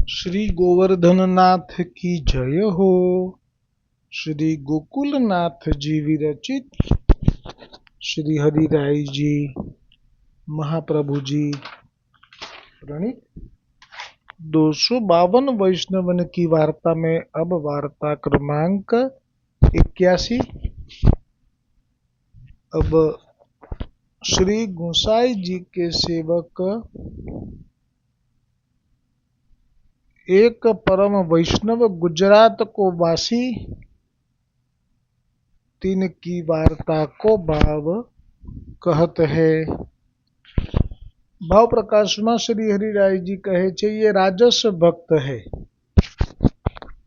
श्री गोवर्धननाथ की जय हो। श्री गोकुलनाथ जी विरचित श्री हरिराय जी महाप्रभु जी प्रणीत 252 वैष्णवन की वार्ता में अब वार्ता क्रमांक 81। अब श्री गोसाई जी के सेवक एक परम वैष्णव गुजरात को वासी तीन की वार्ता को भाव कहत है। भाव प्रकाश में श्री हरिराय जी कहे छे ये राजस भक्त है।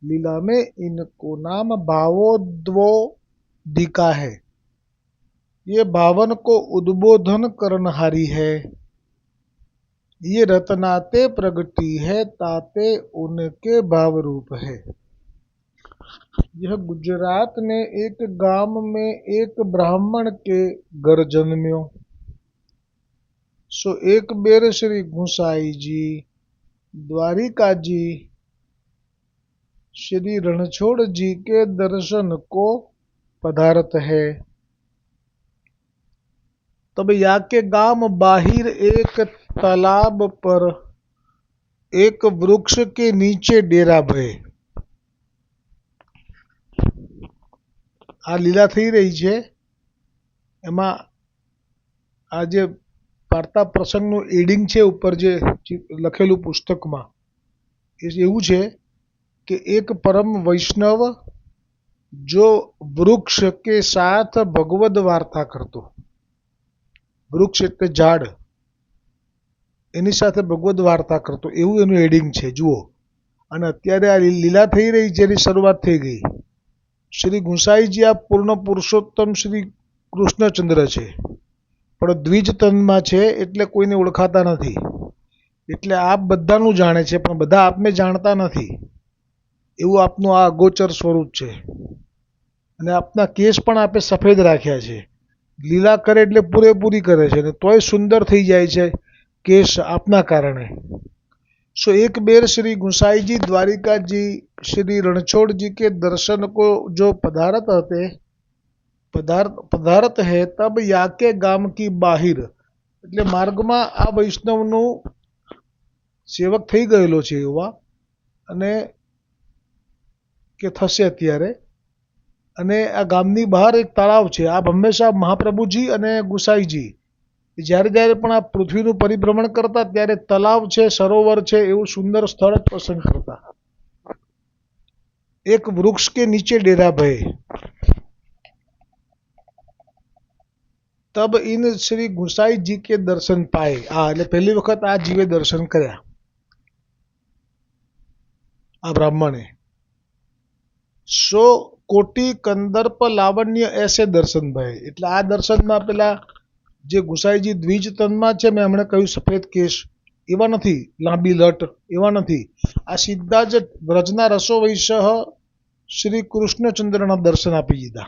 लीला में इनको नाम भावोद्वोदिका है। ये भावन को उद्बोधन करनहारी है। ये रतनाते प्रगति है ताते उनके भाव रूप है। यह गुजरात ने एक गांव में एक ब्राह्मण के घर जन्म्यो। सो एक बेर श्री गोसाई जी द्वारिका जी श्री रणछोड़ जी के दर्शन को पधारत है। तब या के गांव बाहिर एक तालाब पर एक वृक्ष के नीचे डेरा भय। आ લીલા થઈ રહી છે એમાં આ જે વાર્તા પ્રસંગનું એડિંગ છે ઉપર જે લખેલું પુસ્તકમાં એ એવું છે કે એક પરમ વૈષ્ણવ जो वृक्ष के साथ भगवद वार्ता करतो। वृक्ष એટલે ઝાડ એની સાથે ભગવદ વાર્તા કરતો એવું એનું એડિંગ છે જુઓ। અને અત્યારે આ લીલા થઈ રહી છે એની શરૂઆત થઈ ગઈ। શ્રી ગુસાઈજી આ પૂર્ણ પુરુષોત્તમ શ્રી કૃષ્ણચંદ્ર છે પણ દ્વિજ તનમાં છે એટલે કોઈને ઓળખાતા નથી। એટલે આપ બધાનું જાણે છે પણ બધા આપને જાણતા નથી એવું આપનું આ અગોચર સ્વરૂપ છે। અને આપના કેસ પણ આપે સફેદ રાખ્યા છે। લીલા કરે એટલે પૂરેપૂરી કરે છે ને તોય સુંદર થઈ જાય છે કેસ આપના કારણે। सो एक बेर श्री गोसाई जी द्वारिका जी श्री रणछोड़ जी के दर्शन को जो पधारत है तब याके गाम की बाहिर એટલે માર્ગમાં આ વૈષ્ણવનું સેવક થઈ ગયેલો છે એવા અને કે થશે અત્યારે અને આ ગામની બહાર એક તળાવ છે। આપ હંમેશા મહાપ્રભુજી અને ગુસાઈજી જ્યારે જ્યારે પણ આ પૃથ્વીનું પરિભ્રમણ કરતા ત્યારે તલાવ છે સરોવર છે એવું સુંદર સ્થળ પસંદ કરતા। એક વૃક્ષ કે નીચે डेरा भय तब इन श्री गोसाई जी के दर्शन पाए। એટલે પહેલી વખત આ જીવે દર્શન કર્યા આ બ્રાહ્મણે। सो कोटि कंदर्प लावण्य ऐसे दर्शन भय એટલે આ દર્શનમાં પેલા જે ગુસાઈજી દ્વિજ તનમાં છે મેં હમણાં કહ્યું સફેદ કેશ એવા નથી, લાંબી લટ એવા નથી। આ સીધા જ વ્રજના રસો વૈસહ શ્રી કૃષ્ણચંદ્રના દર્શન આપી દીધા।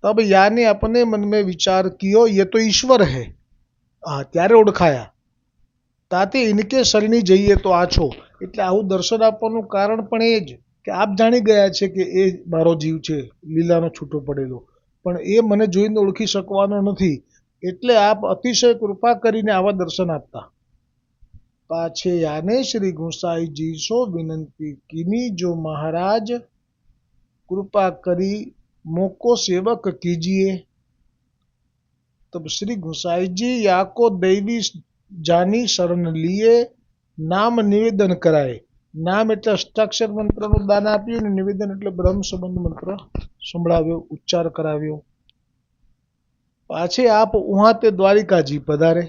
तब याने अपने मन में विचार कियो ये तो ईश्वर है। ત્યારે ઓળખાયા તાતે ઇનકે શરણી જઈએ તો આછો એટલે આવું દર્શન આપવાનું કારણ પણ એ જ કે આપ જાણી ગયા છે કે એ મારો જીવ છે લીલાનો છૂટો પડેલો પણ એ મને જોઈને ઓળખી શકવાનો નથી એટલે આપ અતિશય કૃપા કરીને આવા દર્શન આપતા। पाछे याने श्री गोसाई जी सो विनंती कीनी जो महाराज कृपा करी मोको सेवक कीजिए। तब श्री गोसाई जी या को दैवी जानी शरण लिए नाम निवेदन कराए। नाम એટલે અષ્ટાક્ષર મંત્રનું દાન આપ્યું ને નિવેદન એટલે બ્રહ્મ સંબંધ મંત્ર સંભળાવ્યો ઉચ્ચાર કરાવ્યો। પાછે આપ ઉહા તે દ્વારિકાજી પધારે।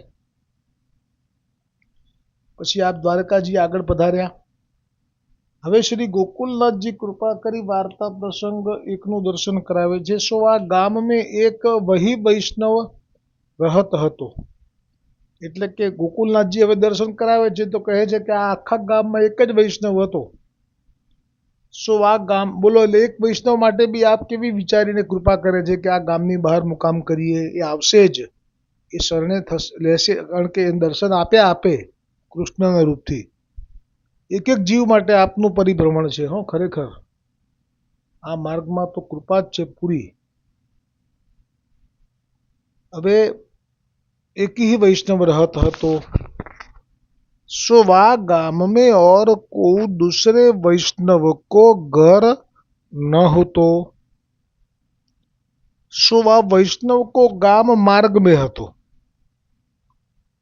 પછી આપ દ્વારકાજી આગળ પધાર્યા। હવે શ્રી ગોકુલનાથજી કૃપા કરી વાર્તા પ્રસંગ એકનું દર્શન કરાવે છે। સો આ ગામમાં એક વહી વૈષ્ણવ રહત હતો એટલે કે ગોકુલનાથજી હવે દર્શન કરાવે છે તો કહે છે કે આ આખા ગામમાં એક જ વૈષ્ણવ હતો। સો આ ગામ બોલો એટલે એક વૈષ્ણવ માટે બી આપ કેવી વિચારીને કૃપા કરે છે કે આ ગામની બહાર મુકામ કરીએ એ આવશે જ એ શરણે લેશે કારણ કે દર્શન આપે કૃષ્ણના રૂપથી। એક એક જીવ માટે આપનું પરિભ્રમણ છે. હો, ખરેખર આ માર્ગમાં તો કૃપા જ છે પૂરી. હવે एक ही वैष्णव रहत હતો, सो वह गाम में और कोई दूसरे वैष्णव को घर न होतो. सो वह वैष्णव को गाम मार्ग में હતો.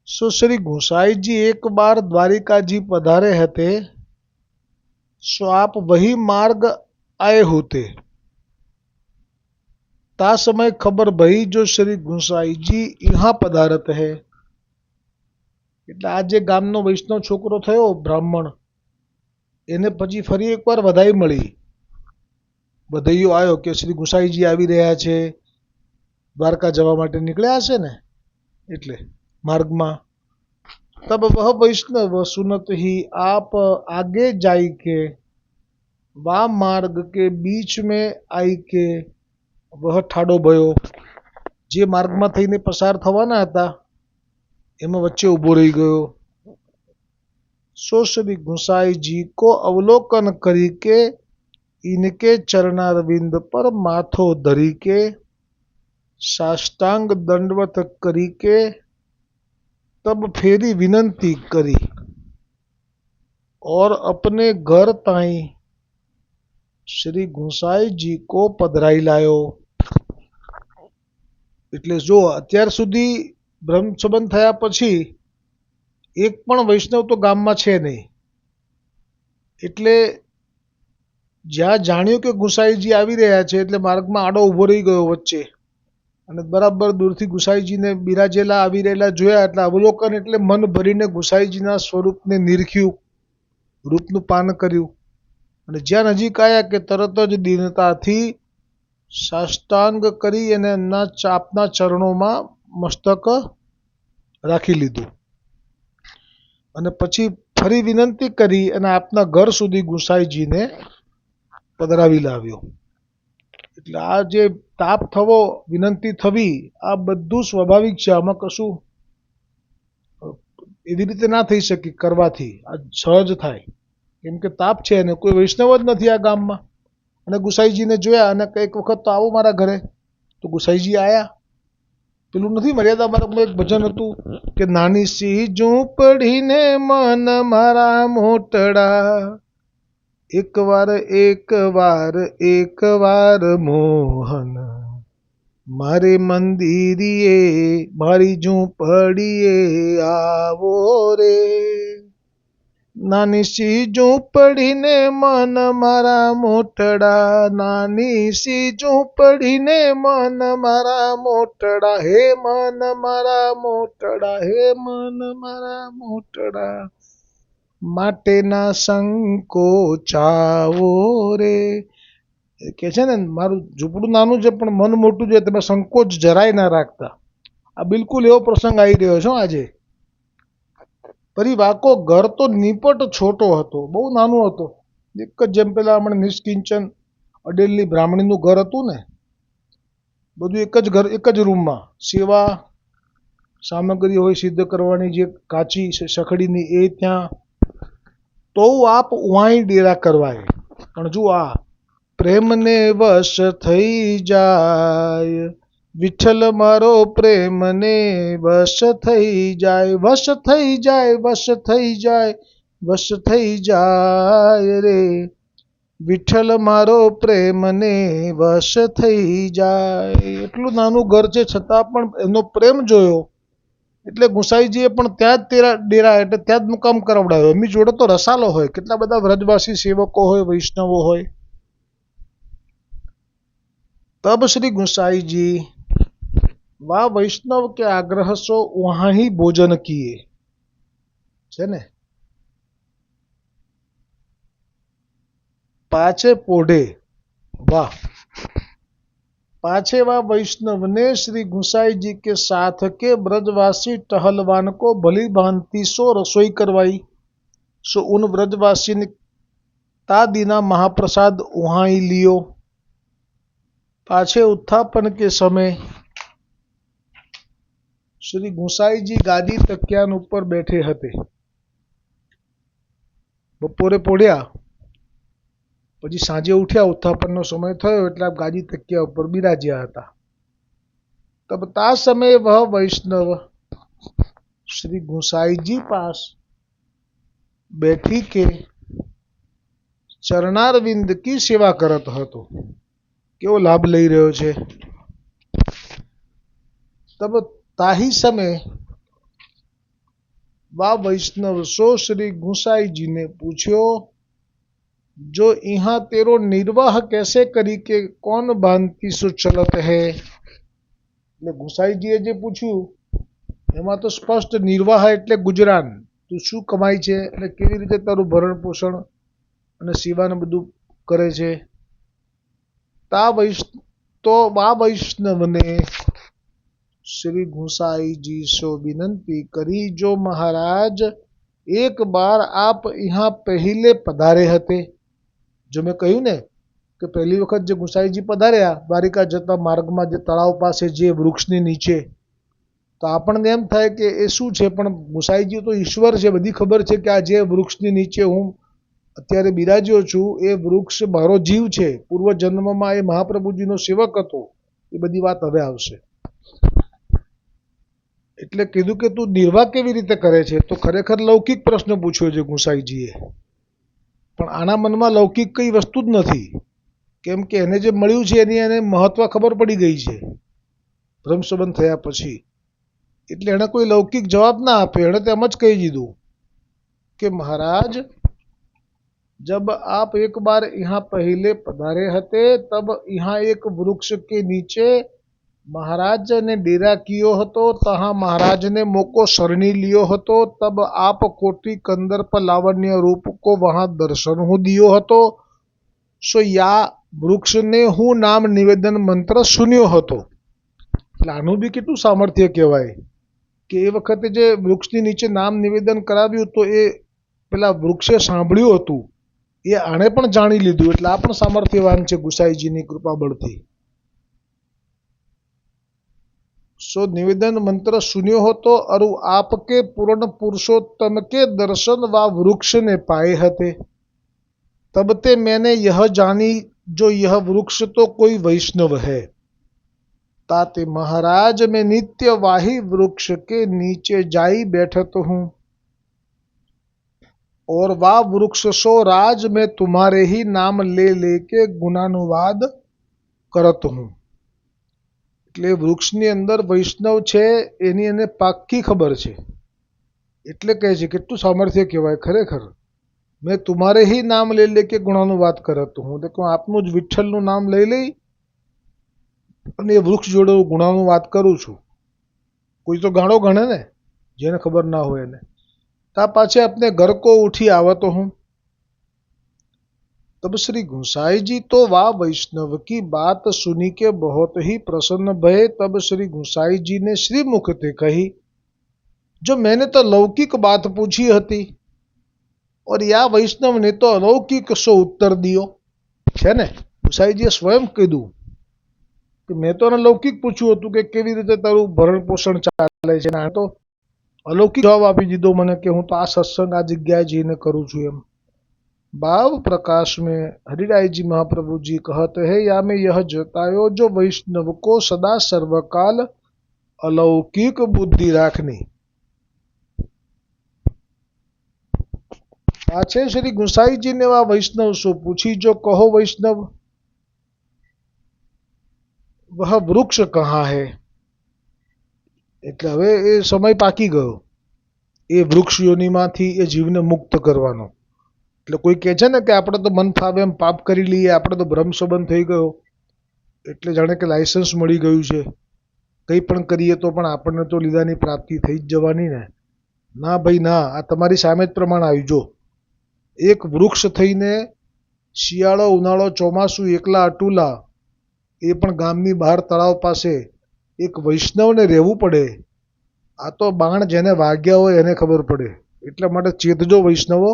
सो श्री गोसाई जी एक बार द्वारिका जी पधारे हते, सो आप वही मार्ग आए होते. ता समय खबर भई जो श्री गोसाईजी यहाँ पधारत है. એટલે આ જે ગામનો વૈષ્ણવ છોકરો થયો બ્રાહ્મણ, એને પછી ફરી એકવાર વધાઈ મળી. વધૈયો આવ્યો કે શ્રી ગુસાઈજી આવી રહ્યા છે, દ્વારકા જવા માટે નીકળ્યા હશે ને એટલે માર્ગમાં. तब वह वैष्णव सुनत ही आप आगे जाई के वा मार्ग के बीच में आई के वह ठाडो भयो. જે માર્ગમાં થઈને પસાર થવાના હતા એમાં વચ્ચે ઊભો રહી ગયો. सो श्री गोसाई जी को अवलोकन करी के इनके चरणारविंद पर माथो धरी के साष्टांग दंडवत करी के तब फेरी विनंती करी और अपने घर ताई श्री गोसाई जी को पधराई लायो. એટલે જો અત્યાર સુધી બ્રહ્મ સંબંધ થયા પછી એક પણ વૈષ્ણવ તો ગામમાં છે નહીં. એટલે જ્યાં જાણ્યું કે ગુસાઈજી આવી રહ્યા છે એટલે માર્ગમાં આડો ઊભો રહી ગયો વચ્ચે, અને બરાબર દૂરથી ગુસાઈજીને બિરાજેલા આવી રહેલા જોયા એટલે અવલોકન એટલે મન ભરીને ગુસાઈજીના સ્વરૂપને નિરખ્યું, રૂપનું પાન કર્યું, અને જ્યાં નજીક આવ્યા કે તરત જ દીનતાથી સાષ્ટાંગ કરી અને એમના આપના ચરણોમાં મસ્તક રાખી લીધું, અને પછી ફરી વિનંતી કરી અને આપના ઘર સુધી ગુસાઈજીને પધરાવી લાવ્યો. એટલે આ જે તાપ થવો, વિનંતી થવી, આ બધું સ્વાભાવિક છે. આમાં કશું એવી રીતે ના થઈ શકે કરવાથી, આ સહજ થાય. કેમ કે તાપ છે અને કોઈ વૈષ્ણવ જ નથી આ ગામમાં, અને ગુસાઈજીને જોયા અને એક વખત તો આવો મારા ઘરે, તો ગુસાઈજી આયા. પેલું નથી મર્યાદા માર્ગમાં એક ભજન હતું કે નાની સી ઝૂંપડીને મન મારા મોટડા, એકવાર એકવાર એકવાર મોહન મારે મંદિરીએ મારી ઝૂંપડીએ આવો રે. નાની સી ઝૂંપડીને મન મારા મોટડા, નાની સી ઝૂંપડીને મન મારા મોટડા, હે મન મારા મોટડા, હે મન મારા મોટડા, માટેના સંકોચાવો રે. કે છે ને મારું ઝૂંપડું નાનું છે પણ મન મોટું છે, તમે સંકોચ જરાય ના રાખતા. આ બિલકુલ એવો પ્રસંગ આવી રહ્યો છે આજે. ફરી વાકો ઘર તો નીપટ છોટો હતો, બહુ નાનું હતો. એક જ જેમ પેલા હમણાં નિષ્કિંચન અડેલની બ્રાહ્મણીનું ઘર હતું ને, બધું એક જ ઘર, એક જ રૂમમાં સેવા સામગ્રી હોય સિદ્ધ કરવાની, જે કાચી સખડીની એ ત્યાં, તો આપ વાંય ડેરા કરવાય. પણ જો આ પ્રેમને વશ થઈ જાય, વિઠ્ઠલ મારો પ્રેમને વશ થઈ જાય, વશ થઈ જાય, વશ થઈ જાય, વશ થઈ જાય રે, વિઠ્ઠલ મારો પ્રેમને વશ થઈ જાય. એટલું નાનું ઘર છે છતાં પણ એનો પ્રેમ જોયો એટલે ગુસાઈજીએ પણ ત્યાં જ ડેરા એટલે ત્યાં જ મુકામ કરાવડાવ્યો. એમની જોડે તો રસાલો હોય, કેટલા બધા વ્રજવાસી સેવકો હોય, વૈષ્ણવો હોય. तब श्री गोसाई जी वह वैष्णव के आग्रह सो वहां ही भोजन किए છે ને. पाछे पोढ़े वाह, पाछे वह वैष्णव ने श्री गोसाई जी के साथ के ब्रजवासी टहलवान को भली भांति सो रसोई करवाई. सो उन ब्रजवासी ने तादीना महाप्रसाद वहां ही लियो. पाछे उत्थापन के समय श्री गोसाई जी गादी तकियान ऊपर बैठे हते. બપોરે પોઢ્યા, પછી સાંજે ઉઠ્યા, ઉત્થાપનનો સમય થયો એટલે આપ ગાદી તકિયા ઉપર બિરાજ્યા હતા. तब ता समय वह वैष्णव श्री गुसाईजी पास बैठी के चरणारविंद की सेवा करत હતો. કેવો લાભ લઈ રહ્યો છે. तब ताही समय वह वैष्णव सो श्री गुसाई जी ने पूछो, जो यहाँ तेरो निर्वाह कैसे करी के कौन भांति सो चलत है. એટલે ગુસાઈજીએ જે પૂછ્યું એમાં તો સ્પષ્ટ નિર્વાહ એટલે ગુજરાન, તું શું કમાય છે અને કેવી રીતે તારું ભરણ પોષણ અને સેવાને બધું કરે છે. તો આ વૈષ્ણવને श्री गुसाई जी सो विनंती करी, जो महाराज एक बार आप यहाँ पहले पधारे हते. जो मैं कहूँ ने કે પહેલી વખત જે ગુસાઈજી પધાર્યા દ્વારિકા જતા માર્ગમાં જે તળાવ પાસે જે વૃક્ષની નીચે, તો આપણને એમ થાય કે એ શું છે, પણ ગુસાઈજી તો ઈશ્વર છે, બધી ખબર છે કે આ જે વૃક્ષની નીચે હું અત્યારે બિરાજ્યો છું એ વૃક્ષ મારો જીવ છે, પૂર્વ જન્મમાં એ મહાપ્રભુજીનો સેવક હતો, એ બધી વાત હવે આવશે. એટલે કીધું કે તું નિર્વાહ કેવી રીતે કરે છે. તો ખરેખર લૌકિક પ્રશ્ન પૂછ્યો છે ગુસાઈજીએ, પણ આના મનમાં લૌકિક કઈ વસ્તુ જ નથી. કેમ કે એને જે મળ્યું છે એની એને મહત્વ ખબર પડી ગઈ છે બ્રહ્મ સંબંધ થયા પછી. એટલે એણે કોઈ લૌકિક જવાબ ના આપ્યો, એણે તેમ જ કહી દીધું કે મહારાજ जब आप एक बार यहाँ पहले पधारे हते तब यहाँ एक वृक्ष के नीचे महाराज ने डेरा कियो हतो, तहाँ महाराज ने मोको शरणी लियो हतो. तब आप कोटि कंदर्प लावण्य रूप को वहाँ दर्शन हूँ दियो हतो. सो या वृक्ष ने हूँ नाम निवेदन मंत्र सुन्यो હતો. એટલે આનું બી કેટલું સામર્થ્ય કહેવાય કે એ વખતે જે વૃક્ષની નીચે નામ નિવેદન કરાવ્યું તો એ પેલા વૃક્ષે સાંભળ્યું હતું, એ આણે પણ જાણી લીધું. એટલે આ પણ સામર્થ્યવાન છે ગુસાઈજીની કૃપા બળથી. सो निवेदन मंत्र सुन्यो હતો और आपके पूर्ण पुरुषोत्तम के दर्शन व वृक्ष ने पाए हते. तब ते मैंने यह जानी, जो यह वृक्ष तो कोई वैष्णव है. ताते महाराज में नित्य वाही वृक्ष के नीचे जाई बैठत हूँ और वा वृक्ष सो राज में तुम्हारे ही नाम ले लेके गुणानुवाद करत हूँ. એટલે વૃક્ષની અંદર વૈષ્ણવ છે એની એને પાક્કી ખબર છે. એટલે કહે છે કેટલું સામર્થ્ય કહેવાય ખરેખર. મેં તુમારે ही नाम ले लेके गुणानुवाद करत हूँ. देखो આપનું જ વિઠ્ઠલનું નામ લઈ લઈ અને એ વૃક્ષ જોડે હું ગુણાનુવાદ કરું છું. કોઈ તો ગાણો ગણે ને, જેને ખબર ના હોય એને. તા પાછે अपने घर को उठी आवत हूँ. तब श्री गुसाई जी तो वाह वैष्णव की बात सुनी के बहुत ही प्रसन्न भये. तब श्री गुसाई जी ने श्रीमुख ते कही, जो मैंने तो लौकिक बात पूछी हती और या वैष्णव ने तो अलौकिक सो उत्तर दियो છે ને. ગુસાઈજીએ સ્વયં કીધું કે મેં તો લૌકિક પૂછ્યું હતું કે કેવી રીતે તારું ભરણ પોષણ ચાલે છે, આ તો अलौकिक जवाब આપી દીધો મને કે હું તો આ સત્સંગ આ જગ્યાએ જઈને કરું છું એમ. भाव प्रकाश में हरिराय जी महाप्रभु जी कहते हैं, या में यह जतायो जो वैष्णव को सदा सर्वकाल अलौकिक बुद्धि राखनी. पाछे श्री गुसाई जी ने वा वैष्णव सो पूछी, जो कहो वैष्णव वह वृक्ष कहाँ है. એટલે હવે એ સમય પાકી ગયો એ વૃક્ષ યોનિમાંથી એ જીવને મુક્ત કરવાનો. એટલે કોઈ કહે છે ને કે આપણે તો મન ફાવે એમ પાપ કરી લઈએ, આપણે તો બ્રહ્મ સંબંધ થઈ ગયો એટલે જાણે કે લાયસન્સ મળી ગયું છે, કંઈ પણ કરીએ તો પણ આપણને તો લીલાની પ્રાપ્તિ થઈ જ જવાની ને. ના ભાઈ ના, આ તમારી સામે જ પ્રમાણ આવ્યું. જો એક વૃક્ષ થઈને શિયાળો ઉનાળો ચોમાસું એકલા અટુલા, એ પણ ગામની બહાર તળાવ પાસે એક વૈષ્ણવને રહેવું પડે. આ તો બાણ જેને વાગ્યા હોય એને ખબર પડે. એટલા માટે ચેતજો વૈષ્ણવો,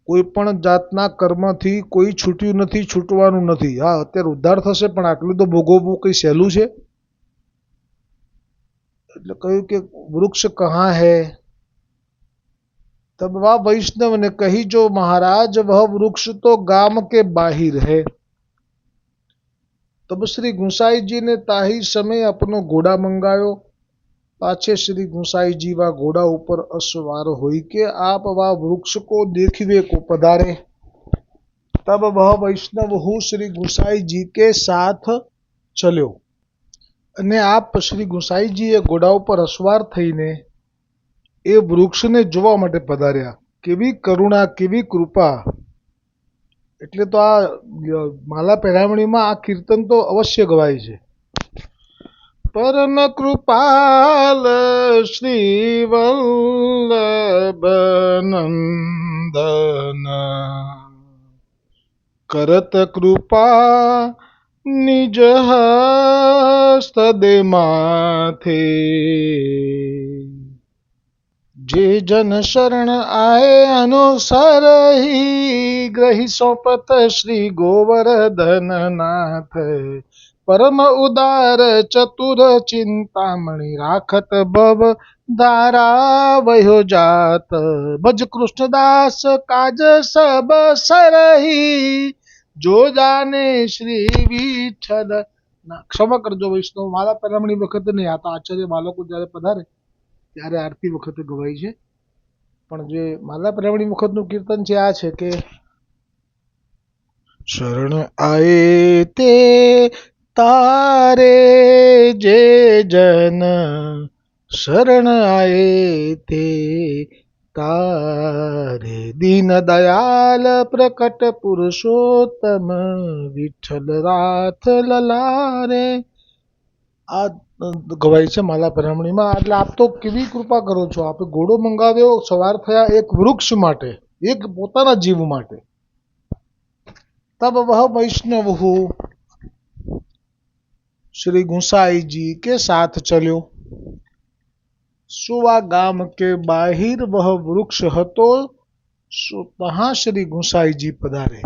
કોઈ પણ જાતના કર્મથી કોઈ છૂટ્યું નથી, છૂટવાનું નથી. હા, અત્યારે ઉદ્ધાર થશે પણ આટલું તો ભોગવવું કંઈ સહેલું છે. એટલે કહ્યું કે વૃક્ષ કહાં હૈ. तब वह वैष्णव ने कही, जो महाराज वह वृक्ष तो गाम के बाहिर है। तब श्री गुसाई जी ने ताही समय अपनो घोड़ा मंगायो। पाछे श्री गुसाई जी वा घोड़ा ऊपर असवार होई के आप वह वृक्ष को देखिवे को पधारे। तब वह वैष्णव हूँ श्री गुसाई जी के साथ चल्यो અને આપ શ્રી ગુસાઈજીએ ઘોડા ઉપર અસવાર થઈને એ વૃક્ષને જોવા માટે પધાર્યા. કેવી કરુણા, કેવી કૃપા! એટલે તો આ માલા પહેરામણીમાં આ કીર્તન તો અવશ્ય ગવાય છે. પરમ કૃપાલ શ્રી વલ્લભ નંદન કરત કૃપા નિજ હસ્ત દે માથે. જે જન શરણ આए अनुसार ही ग्रही सोपत श्री गोवर्धन नाथ. परम उदार चतुर चिंतामणि राखत भव धारा वयो जात. भज कृष्णदास काज सब सरही जो जाने श्री विठ्ठल. ક્ષમા કરજો વૈષ્ણવ, માલા પહેરામણી વખતે નહીં, આ તો આચાર્ય બાળકો જ્યારે પધારે ત્યારે આરતી વખતે ગવાય છે. પણ જે માલા પહેરામણી વખતનું કીર્તન છે આ છે કે શરણ આએ તે તારે જે જન શરણ આએ તે તારે દીન દયાલ પ્રકટ પુરુષોત્તમ વિઠ્ઠલ રાથ લલારે. આ ગવાય છે માલા પહેરામણીમાં. એટલે આપ તો કેવી કૃપા કરો છો, આપે ઘોડો મંગાવ્યો, સવાર થયા એક વૃક્ષ માટે, એક પોતાના જીવ માટે. तब वह वैष्णव हो श्री गुसाई जी के साथ चल्यो. सुवा गाम के बाहिर वह वृक्ष हतो, तहाँ श्री गुसाई जी पधारे.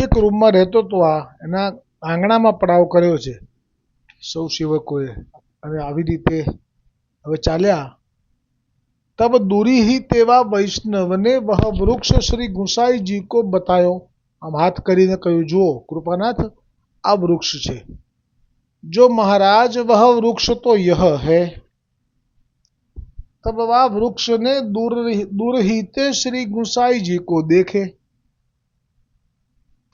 એક રૂમમાં રહેતો તો આ એના આંગણામાં પડાવ કર્યો છે સૌ સેવકોએ, અને આવી રીતે હવે ચાલ્યા. तब दूरी ही तेवा वैष्णव ने वह वृक्ष श्री गुसाई जी को बतायो. આમ હાથ કરીને કહ્યું, જુઓ કૃપાનાથ, આ વૃક્ષ છે. जो महाराज वह वृक्ष तो यह है. तब वह वृक्ष ने दूर ही ते श्री गुसाई जी को देखे.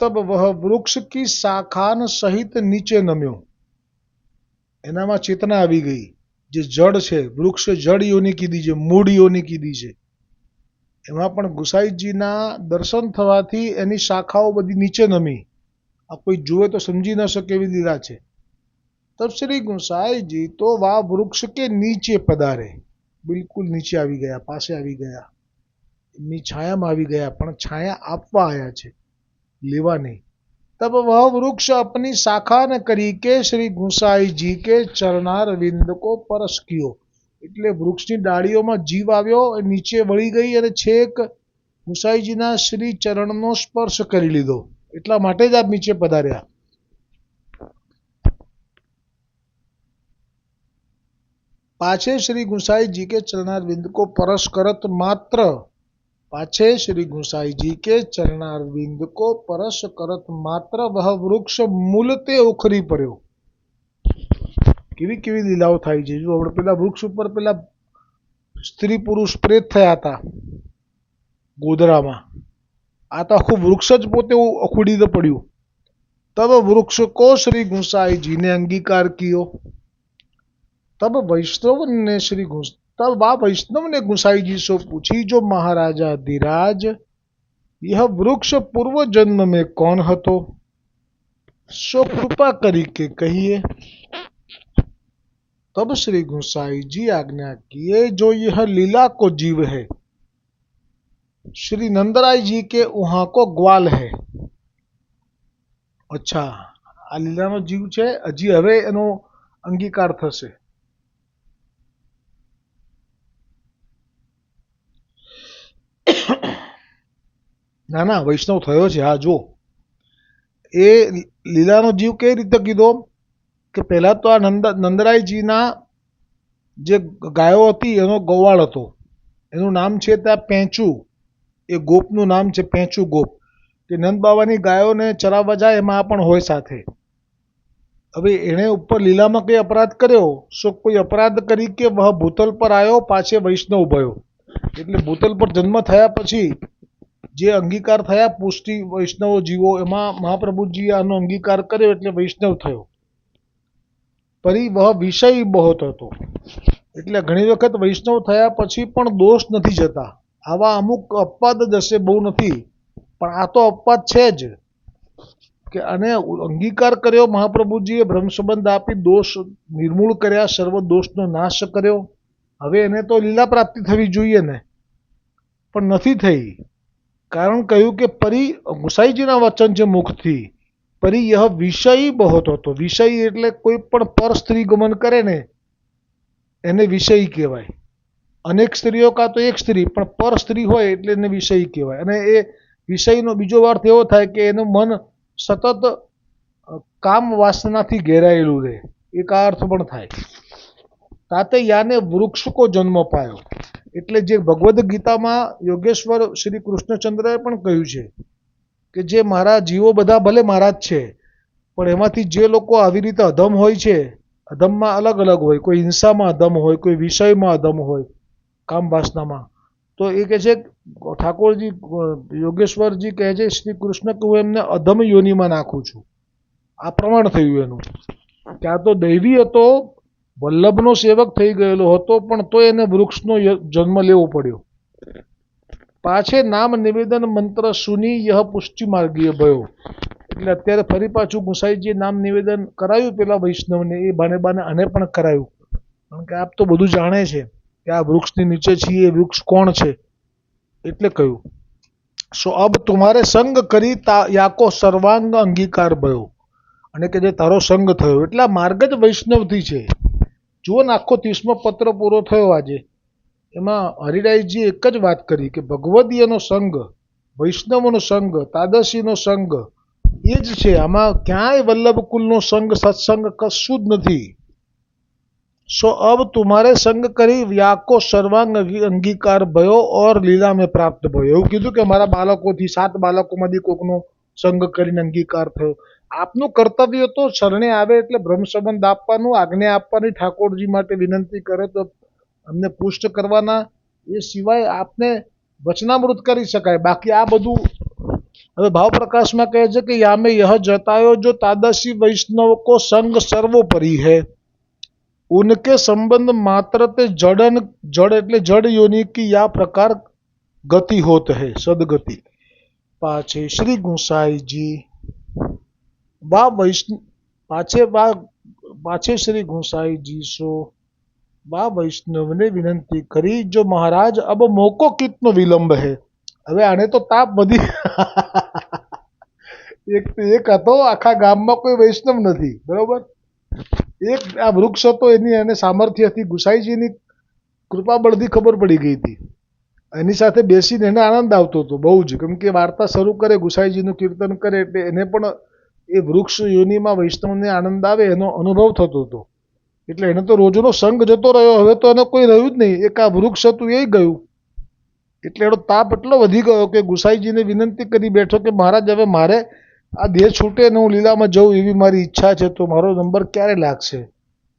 तब वह वृक्ष की शाखान सहित नीचे नम्यो. એનામાં ચેતના આવી ગઈ. જે જડ છે, વૃક્ષે જડ યોની કીધી છે, મૂળ યોની કીધી છે. એમાં પણ ગુસાઈજીના દર્શન થવાથી એની શાખાઓ બધી નીચે નમી. આ કોઈ જુએ તો સમજી ન શકે એવી લીલા છે. તબ શ્રી ગુસાઈજી તો વા વૃક્ષ કે નીચે પધારે. બિલકુલ નીચે આવી ગયા, પાસે આવી ગયા, એમની છાયામાં આવી ગયા. પણ છાયા આપવા આવ્યા છે, લેવા નહીં. तब वह वृक्ष अपनी शाखा न करी के श्री गुसाई जी के चरणारविंद को परस कियो. એટલે વૃક્ષની ડાળીઓમાં જીવ આવ્યો, નીચે વળી ગઈ અને છેક ગુસાઈજીના શ્રી ચરણનો સ્પર્શ કરી લીધો. એટલા માટે જ આપ નીચે પધાર્યા. પાછે શ્રી गुसाई जी के चरणारविंद को परस करत मात्र. पाछे श्री गुसाई जी के चरणारविंद को परस करत मात्र वह वृक्ष मूलते उखरी પડ્યો. કેવી કેવી લીલાઓ થાય છે. જો આપણે પેલા વૃક્ષ ઉપર પેલા સ્ત્રી પુરુષ પ્રેત થયા હતા ગોધરામાં, આ તો આખું વૃક્ષ જ પોતે ઉખડીને પડ્યું. તબ વૃક્ષ को श्री गुसाई जी ने अंगीकार कियो. तब वैष्णव ने तब वह वैष्णव ने गुसाई जी से पूछी, जो महाराजा धीराज यह वृक्ष पूर्व जन्म में कौन हतो, सो कृपा करी के कहिए. तब श्री गुसाई जी आज्ञा किए, जो यह लीला को जीव है, श्री नंदराय जी के वहां को ग्वाल है. अच्छा, આ લીલાનો જીવ છે, હજી હવે એનો અંગીકાર થશે. ના ના, વૈષ્ણવ થયો છે. હા, જો એ લીલાનો જીવ કઈ રીતે કીધો કે પહેલા તો આ નંદરાયજીના જે ગાયો હતી એનો ગોવાળ હતો. એનું નામ છે ત્યાં પેંચું, એ ગોપનું નામ છે પેંચું ગોપ, કે નંદ બાબાની ગાયોને ચરાવવા જાય એમાં આ પણ હોય સાથે. હવે એણે ઉપર લીલામાં કંઈ અપરાધ કર્યો, સો કોઈ અપરાધ કરી કે વહ ભૂતલ પર આવ્યો પાછે વૈષ્ણવ ભયો. એટલે ભૂતલ પર જન્મ થયા પછી જે અંગીકાર થયા પુષ્ટિ વૈષ્ણવ જીવો, એમાં મહાપ્રભુજીએ આનો અંગીકાર કર્યો એટલે વૈષ્ણવ થયો. પરી વહ વિષય બહોત હતો, એટલે ઘણી વખત વૈષ્ણવ થયા પછી પણ દોષ નથી જતા. આવા અમુક અપવાદ જ હશે, બહુ નથી, પણ આ તો અપવાદ છે જ કે આને અંગીકાર કર્યો મહાપ્રભુજીએ, બ્રહ્મ સંબંધ આપી દોષ નિર્મૂળ કર્યા, સર્વ દોષનો નાશ કર્યો. હવે એને તો લીલા પ્રાપ્તિ થવી જોઈએ ને, પણ નથી થઈ. કારણ કહ્યું કે પરી, ગુસાઈજીના વચન છે મુખથી, પરી યહ વિષય બહોત હતો. વિષય એટલે કોઈ પણ પર સ્ત્રી ગમન કરે ને એને વિષય કહેવાય. અનેક સ્ત્રીઓ કાં તો એક સ્ત્રી, પણ પર સ્ત્રી હોય એટલે એને વિષય કહેવાય. અને એ વિષયનો બીજો અર્થ એવો થાય કે એનું મન સતત કામ વાસનાથી ઘેરાયેલું રહે, એક આ અર્થ પણ થાય. તાતે યાને વૃક્ષ કો જન્મ પાયો, એટલે જે ભગવદ્ ગીતામાં યોગેશ્વર શ્રી કૃષ્ણચંદ્રએ પણ કહ્યું છે કે જે મારા જીવો બધા ભલે મારા જ છે, પણ એમાંથી જે લોકો આવી રીતે અધમ હોય છે, અધમમાં અલગ અલગ હોય, કોઈ હિંસામાં અધમ હોય, કોઈ વિષયમાં અધમ હોય, કામ વાસનામાં, તો એ કહે છે ઠાકોરજી યોગેશ્વરજી કહે છે શ્રી કૃષ્ણ કે હું એમને અધમ યોનિમાં નાખું છું. આ પ્રમાણ થયું એનું. ક્યાં તો દૈવી હતો, વલ્લભનો સેવક થઈ ગયેલો હતો, પણ તો એને વૃક્ષનો જન્મ લેવો પડ્યો. પાછે નામ નિવેદન મંત્ર સુની યહ પુષ્ટિ માર્ગીય ભયો, એટલે અત્યારે ફરી પાછું ગુસાઈજીએ નામ નિવેદન કરાયું પેલા વૈષ્ણવને, એ બાને બાને આને પણ કરાયું. કારણ કે આપ તો બધું જાણે છે કે આ વૃક્ષની નીચે છીએ, એ વૃક્ષ કોણ છે, એટલે કહ્યું સો અબ તુમારે સંગ કરી યાકો સર્વાંગ અંગીકાર ભયો, અને કે જે તારો સંગ થયો એટલે આ માર્ગ જ વૈષ્ણવથી છે. જુઓ ને આખો 30મો પત્ર પૂરો થયો આજે, એમાં હરિરાયજી એક જ વાત કરી કે ભગવદીયનો સંગ, વૈષ્ણવનો સંગ, તાદશીનો સંગ એ જ છે. આમાં ક્યાંય વલ્લભ કુલનો સંગ, સત્સંગ કશું જ નથી. સો અબ તુમારે સંગ કરી યાકો સર્વાંગ અંગીકાર ભયો ઓર લીલા મેં પ્રાપ્ત ભયો. એવું કીધું કે મારા બાળકોથી 7 બાળકોમાંથી કોકનો સંગ કરીને અંગીકાર થયો. આપનું કર્તવ્ય તો શરણે આવે એટલે બ્રહ્મ સંબંધ આપવાનું, આજ્ઞા આપવાની, ઠાકોરજી માટે વિનંતી કરે તો અમને પુષ્ટ કરવાના, એ સિવાય આપને વચનામૃત કરી શકાય. બાકી આ બધું હવે ભાવ પ્રકાશમાં કહે છે કે યામે યહ જતાયો જો તાદશી વૈષ્ણવ કો સંગ સર્વોપરી है, उनके संबंध मात्र ते जड़न, जड़ એટલે જડ યોનિ की या प्रकार गति होत है सदगति. पाछे श्री गुसाईजी वा वैष्णव, पाछे श्री गुसाईजी सो वा वैष्णव ने विनंती करी जो महाराज अब मोको कितनो विलंब है. હવે આને તો તાપ વધી એક હતો, આખા ગામમાં કોઈ વૈષ્ણવ નથી, બરોબર, એક આ વૃક્ષ હતો, એની એને સામર્થ્ય હતી, ગુસાઈજીની કૃપા બળથી ખબર પડી ગઈ હતી. એની સાથે બેસીને એને આનંદ આવતો હતો બહુ જ, કેમ કે વાર્તા શરૂ કરે, ગુસાઈજીનું કીર્તન કરે એટલે એને પણ એ વૃક્ષ યોનિમાં વૈષ્ણવને આનંદ આવે એનો અનુભવ થતો હતો. એટલે એને તો રોજનો સંગ જતો રહ્યો, હવે તો એને કોઈ રહ્યું જ નહીં, એક આ વૃક્ષ હતું એ ગયું. એટલે એનો તાપ એટલો વધી ગયો કે ગુસાઈજીને વિનંતી કરી બેઠો કે મહારાજ હવે મારે આ દેહ છૂટે ને હું લીલામાં જઉં એવી મારી ઈચ્છા છે, તો મારો નંબર ક્યારે લાગશે?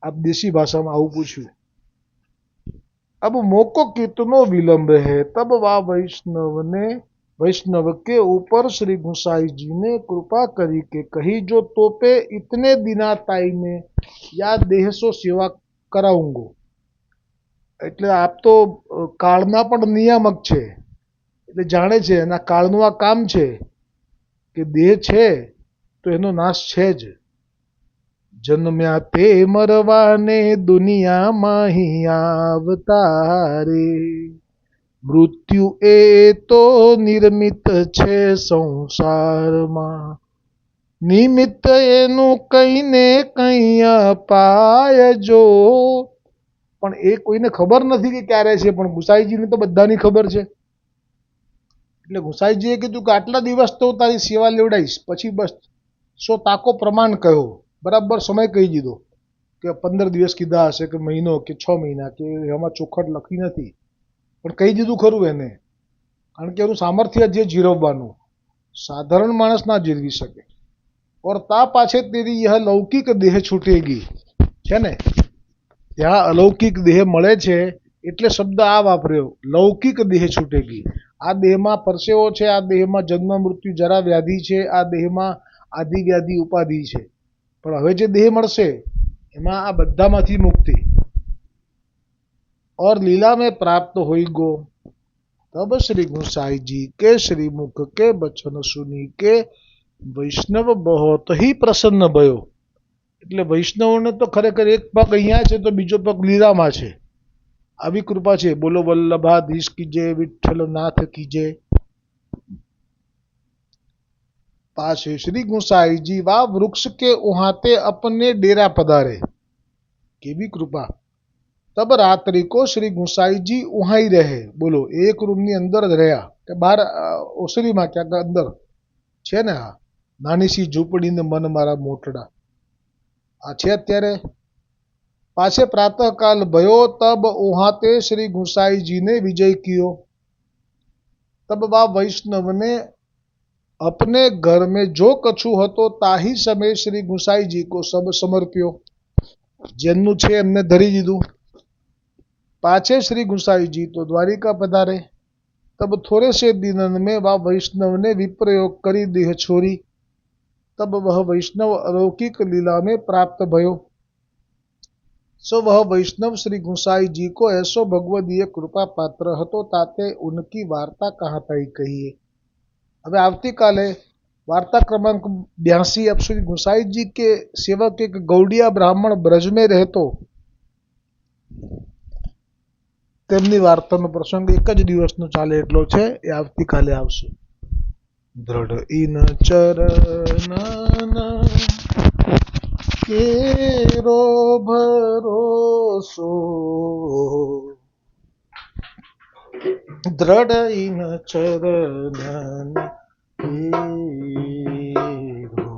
આપ દેશી ભાષામાં આવું પૂછ્યું. अब मोको कितनो विलंब है, तब वा वैष्णव के ऊपर श्री गुसाई जी ने कृपा करी के कही जो तोपे इतने दिना ताई में या देह સો સેવા કરાઉંગો. એટલે આપ તો કાળના પણ નિયામક છે, એટલે જાણે છે એના કાળનું આ કામ છે કે દેહ છે તો એનો નાશ છે જ. જન્મ્યા તે મરવાને દુનિયામાં હી આવતારે, મૃત્યુ એ તો નિર્મિત છે સંસારમાં, નિમિત્ત એનું કઈ ને કઈ અપાયજો. પણ એ કોઈને ખબર નથી કે ક્યારે છે, પણ ગુસાઈજીને તો બધાની ખબર છે. એટલે ગુસાઈજીએ કીધું કે આટલા દિવસ તો તારી સેવા લેવડાઈશ, પછી બસ સો તાકો પ્રમાણ કહ્યો, બરાબર સમય કહી દીધો કે 15 દિવસ કીધા હશે કે મહિનો કે 6 મહિના, કે એમાં ચોખટ લખી નથી, પણ કહી દીધું ખરું એને, કારણ કે એનું સામર્થ્ય જે જીરવવાનું સાધારણ માણસ ના જીરવી શકે. ઓર તા પાછે તેરી યહ લૌકિક દેહ છૂટેગી છે ને, ત્યાં અલૌકિક દેહ મળે છે એટલે શબ્દ આ વાપર્યો, લૌકિક દેહ છૂટેગી. આ દેહમાં પરસેવો છે, આ દેહમાં જન્મ મૃત્યુ જરા વ્યાધિ છે, આ દેહમાં આદિ વ્યાધિ ઉપાધિ છે, પણ હવે જે દેહ મળશે એમાં આ બધામાંથી મુક્તિ. और लीला में प्राप्त होई गो तब श्री गुसाई जी के श्री मुख के बचन सुनी के વૈષ્ણવ બહોત ही પ્રસન્ન ભયો. એટલે વૈષ્ણવને તો ખરેખર એક પગ અહીંયા છે તો બીજો પગ લીલામાં છે, આવી કૃપા છે. બોલો વલ્લભાધીશ કી જય, વિઠ્ઠલનાથ કી જય. पाछे श्री गुसाई जी वा वृक्ष के उहाते अपने डेरा पधारे. केवी कृपा. तब रात्रि को श्री गुसाई जी वहां ही रहे. बोलो एक रूम ની અંદર જ રહ્યા કે બહાર ઓસરીમાં ક્યાંક અંદર છે ને, આ નાની સી ઝૂંપડી ને મન મારા મોટડા આ છે અત્યારે. पाछे प्रातः काल भयो तब उहाते श्री गुसाई जी ने विजय कियो. तब वा वैष्णव ने अपने घर में जो कछु હતો તાહી સમય શ્રી ગુસાઈજી કો સબ સમર્પ્યો. જેમનું છે એમને ધરી દીધું. पाछे श्री गुसाई जी तो द्वारिका पधारे. तब थोड़े से दिनन में वह वैष्णव ने विप्रयोग करी देह छोरी. तब वह वैष्णव अलौकिक लीला में प्राप्त भयो. सो वह वैष्णव श्री गुसाई जी को ऐसो भगवदीय कृपा पात्र હતો તાતે ઉનકી વાર્તા कहाँ तई कहिए. હવે આવતીકાલે वार्ता क्रमांक 82. अब श्री गुसाई जी के सेवक एक गौड़िया ब्राह्मण ब्रज में रहतो તેમની વાર્તાનો પ્રસંગ એક જ દિવસનો ચાલે એટલો છે, એ આવતીકાલે આવશે. દ્રઢ ઇન ચરણ કેરો ભરોસો, દ્રઢ ઇન ચરણ કેરો.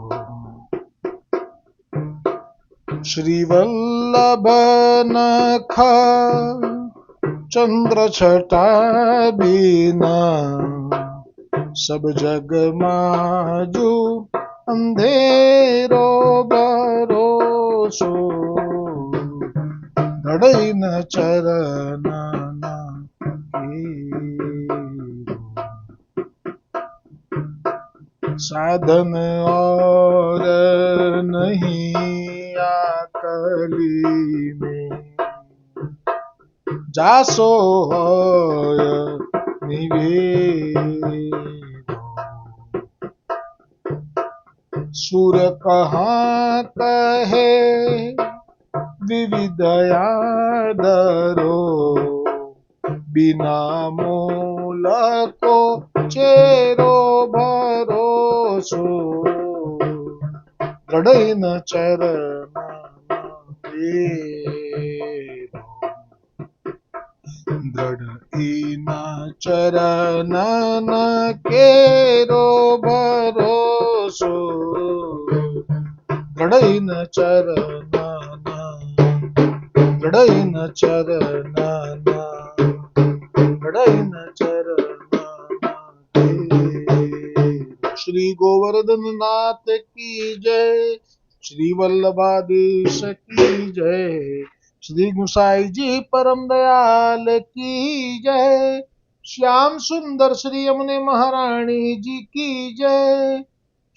શ્રી વલ્લભ નખા चंद्र छटा बिना सब जग माजू अंधेरो भरोसो. धड़ई न चरण साधन और नहीं आकली में जासो निवेदो. सुर कहाँ कहे विविधया दरो, बिना मूल को चेरो भरोसो. दृढ़ न चरण दृढ़ ईना चरण केरो भरोसो. दृढ़ न चरण दृढ़ न चरण दृढ़ न चरण. श्री गोवर्धन नाथ की जय, श्री वल्लभाधीश की जय, श्री गुसाई जी परम दयाल की जय, श्याम सुंदर श्री यमुने महारानी जी की जय,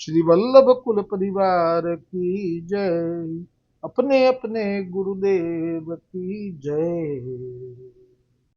श्री वल्लभ कुल परिवार की जय, अपने अपने गुरुदेव की जय.